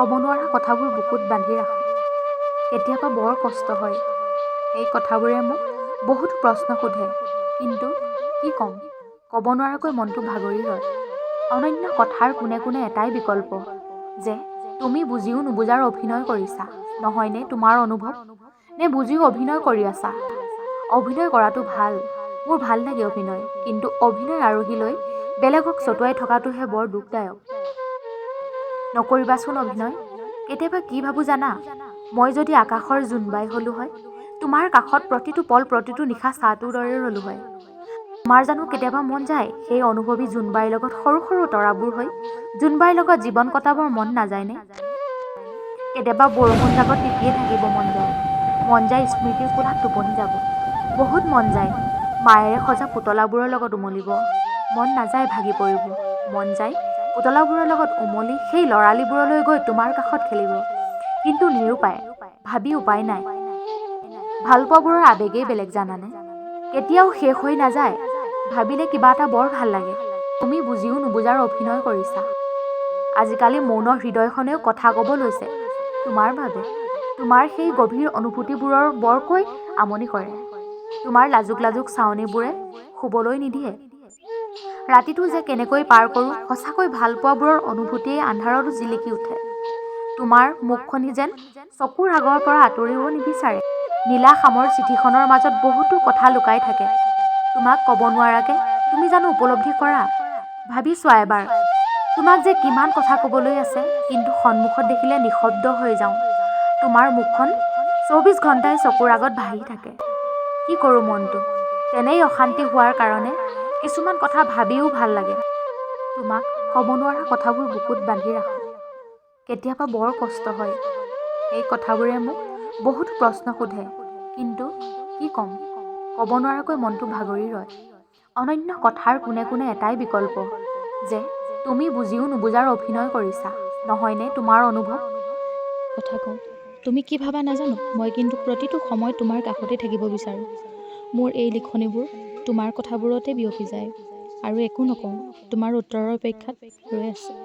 ক'ব নোৱাৰা কথাবোৰ বুকুত বান্ধি ৰাখোঁ। কেতিয়াবা বৰ কষ্ট হয়। এই কথাবোৰে মোক বহুত প্ৰশ্ন সোধে, কিন্তু কি ক'ম, ক'ব নোৱাৰাকৈ মনটো ভাগৰি ৰয়। অনন্য কথাৰ কোনে কোনে এটাই বিকল্প যে তুমি বুজিও নুবুজাৰ অভিনয় কৰিছা, নহয়নে তোমাৰ অনুভৱ? নে বুজিও অভিনয় কৰি আছা? অভিনয় কৰাটো ভাল, মোৰ ভাল লাগে অভিনয়, কিন্তু অভিনয় আৰোহী লৈ বেলেগক চটুৱাই থকাটোহে বৰ দুখদায়ক। নকৰিবাচোন অভিনয়। কেতিয়াবা কি ভাবোঁ জানা, মই যদি আকাশৰ জোনবাই হ'লো হয়, তোমাৰ কাষত প্ৰতিটো পল প্ৰতিটো নিশা চাহটোৰ দৰে ৰ'লো হয়। তোমাৰ জানো কেতিয়াবা মন যায় সেই অনুভৱী জোনবাইৰ লগত সৰু সৰু তৰাবোৰ হৈ জোনবাইৰ লগত জীৱন কটাবৰ মন নাযায়নে? কেতিয়াবা বৰষুণ জাকত তিতিয়ে থাকিব মন যায় স্মৃতিৰ কোলাত টোপনি যাব। বহুত মন যায় মায়েৰে সজা পুতলাবোৰৰ লগত উমলিব, মন নাযায় ভাগি পৰিব। মন যায় পুতলাবোৰৰ লগত উমলি সেই লৰালিবোৰলৈ গৈ তোমাৰ কাষত খেলিব, কিন্তু নিৰুপায়, ভাবি উপায় নাই। ভালপোৱাবোৰৰ আবেগেই বেলেগ জানানে, কেতিয়াও শেষ হৈ নাযায়। ভাবিলে কিবা এটা বৰ ভাল লাগে। তুমি বুজিও নুবুজাৰ অভিনয় কৰিছা। আজিকালি মৌন হৃদয়খনেও কথা ক'ব লৈছে তোমাৰ বাবে। তোমাৰ সেই গভীৰ অনুভূতিবোৰৰ বৰকৈ আমনি কৰে। তোমাৰ লাজুক লাজুক চাৱনিবোৰে শুবলৈ নিদিয়ে। ৰাতিটো যে কেনেকৈ পাৰ কৰোঁ, সঁচাকৈ ভালপোৱাবোৰৰ অনুভূতিয়ে আন্ধাৰতো জিলিকি উঠে। তোমাৰ মুখখনি যেন চকুৰ আগৰ পৰা আঁতৰিব নিবিচাৰে। নীলা খামৰ চিঠিখনৰ মাজত বহুতো কথা লুকাই থাকে, তোমাক ক'ব নোৱাৰাকে। তুমি জানো উপলব্ধি কৰা? ভাবি চোৱা এবাৰ, তোমাক যে কিমান কথা ক'বলৈ আছে, কিন্তু সন্মুখত দেখিলে নিঃশব্দ হৈ যাওঁ। তোমাৰ মুখখন 24 ঘণ্টাই চকুৰ আগত ভাহি থাকে। কি কৰোঁ মনটো তেনেই অশান্তি হোৱাৰ কাৰণে কিছুমান কথা ভাবিও ভাল লাগে। তোমাক ক'ব নোৱাৰা কথাবোৰ বুকুত বান্ধি ৰাখোঁ। কেতিয়াবা বৰ কষ্ট হয়। এই কথাবোৰে মোক বহুত প্ৰশ্ন সোধে, কিন্তু কি ক'ম, ক'ব নোৱাৰাকৈ মনটো ভাগৰি ৰয়। অনন্য কথাৰ কোনে কোনে এটাই বিকল্প যে তুমি বুজিও নুবুজাৰ অভিনয় কৰিছা, নহয়নে তোমাৰ অনুভৱ? কথা কওঁ, তুমি কি ভাবা নাজানো, মই কিন্তু প্ৰতিটো সময় তোমাৰ কাষতে থাকিব বিচাৰোঁ। মোৰ এই লিখনিবোৰ তোমাৰ কথাবোৰতে বিয়পি যায়, আৰু একো নকওঁ, তোমাৰ উত্তৰৰ অপেক্ষাত ৰৈ আছোঁ।